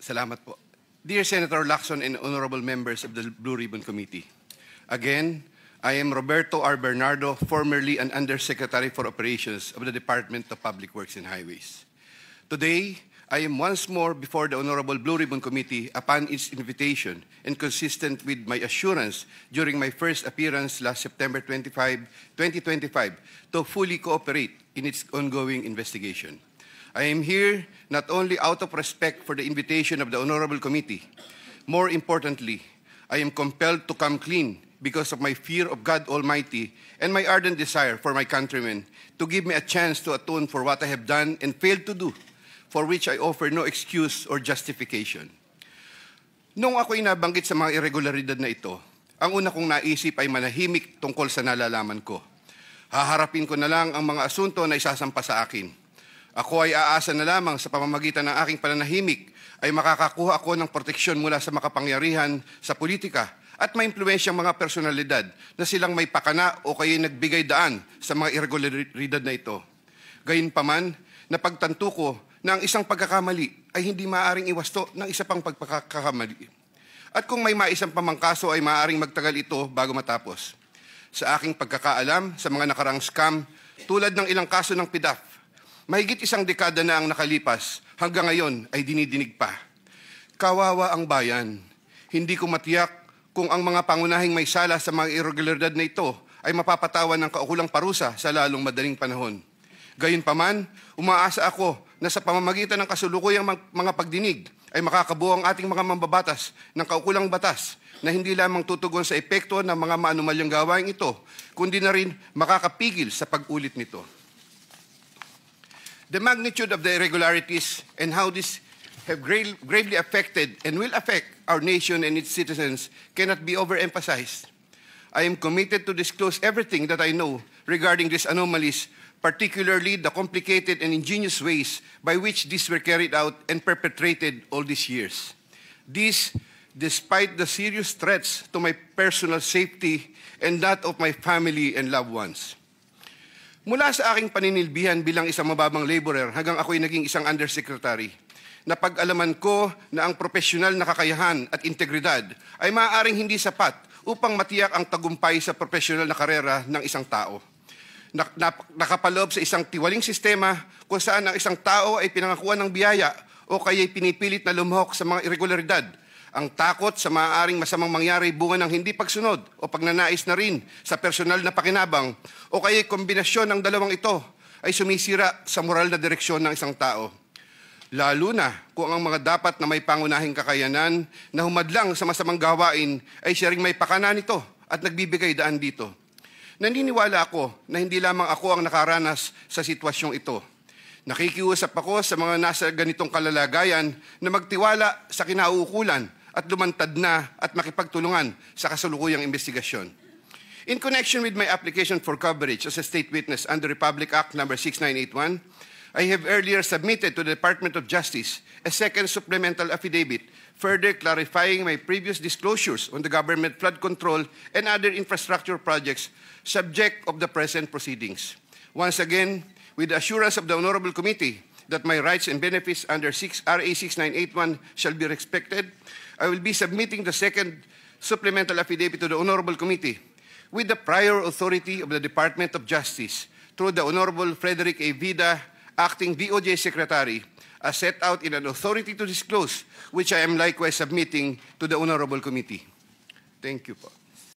Salamat po. Dear Senator Lacson and honorable members of the Blue Ribbon Committee, again, I am Roberto R. Bernardo, formerly an Undersecretary for Operations of the Department of Public Works and Highways. Today, I am once more before the Honorable Blue Ribbon Committee upon its invitation and consistent with my assurance during my first appearance last September 25, 2025 to fully cooperate in its ongoing investigation. I am here not only out of respect for the invitation of the Honorable Committee, more importantly, I am compelled to come clean because of my fear of God Almighty and my ardent desire for my countrymen to give me a chance to atone for what I have done and failed to do, for which I offer no excuse or justification. Nung ako'y nabanggit sa mga irregularidad na ito, ang una kong naisip ay manahimik tungkol sa nalalaman ko. Haharapin ko na lang ang mga asunto na isasampa sa akin. Ako ay aasa na lamang sa pamamagitan ng aking pananahimik ay makakakuha ako ng proteksyon mula sa makapangyarihan sa politika at maimpluwensyang mga personalidad na silang may pakana o kaya nagbigay daan sa mga irregularidad na ito. Gayunpaman, napagtanto ko na ang isang pagkakamali ay hindi maaaring iwasto ng isa pang pagkakamali. At kung may maisang pamangkaso ay maaaring magtagal ito bago matapos. Sa aking pagkakaalam sa mga nakarang scam, tulad ng ilang kaso ng PDAF, mahigit isang dekada na ang nakalipas, hanggang ngayon ay dinidinig pa. Kawawa ang bayan. Hindi ko matiyak kung ang mga pangunahing may sala sa mga irregularidad na ito ay mapapatawan ng kaukulang parusa sa lalong madaling panahon. Gayunpaman, umaasa ako na sa pamamagitan ng kasulukuyang mga pagdinig ay makakabuo ang ating mga mambabatas ng kaukulang batas na hindi lamang tutugon sa epekto ng mga maanumalyang gawain ito, kundi na rin makakapigil sa pag-ulit nito. The magnitude of the irregularities and how this have gravely affected and will affect our nation and its citizens cannot be overemphasized. I am committed to disclose everything that I know regarding these anomalies, particularly the complicated and ingenious ways by which these were carried out and perpetrated all these years. This, despite the serious threats to my personal safety and that of my family and loved ones. Mula sa aking paninilbihan bilang isang mababang laborer hanggang ako'y naging isang undersecretary, napag-alaman ko na ang profesional na kakayahan at integridad ay maaaring hindi sapat upang matiyak ang tagumpay sa profesional na karera ng isang tao. Nakapaloob sa isang tiwaling sistema kung saan ang isang tao ay pinangakuan ng biyaya o kaya'y pinipilit na lumahok sa mga irregularidad. Ang takot sa maaaring masamang mangyari bunga ng hindi pagsunod o pagnanais na rin sa personal na pakinabang o kaya'y kombinasyon ng dalawang ito ay sumisira sa moral na direksyon ng isang tao. Lalo na kung ang mga dapat na may pangunahing kakayanan na humadlang sa masamang gawain ay siya ring may pakana nito at nagbibigay daan dito. Naniniwala ako na hindi lamang ako ang nakaranas sa sitwasyong ito. Nakikiusap ako sa mga nasa ganitong kalalagayan na magtiwala sa kinauukulan at lumantad na at makipagtulungan sa kasalukuyang investigasyon. In connection with my application for coverage as a state witness under Republic Act No. 6981, I have earlier submitted to the Department of Justice a second supplemental affidavit further clarifying my previous disclosures on the government flood control and other infrastructure projects subject of the present proceedings. Once again, with the assurance of the Honorable Committee that my rights and benefits under RA 6981 shall be respected, I will be submitting the second supplemental affidavit to the Honorable Committee with the prior authority of the Department of Justice through the Honorable Frederick A. Vida, Acting DOJ Secretary, as set out in an authority to disclose, which I am likewise submitting to the Honorable Committee. Thank you po.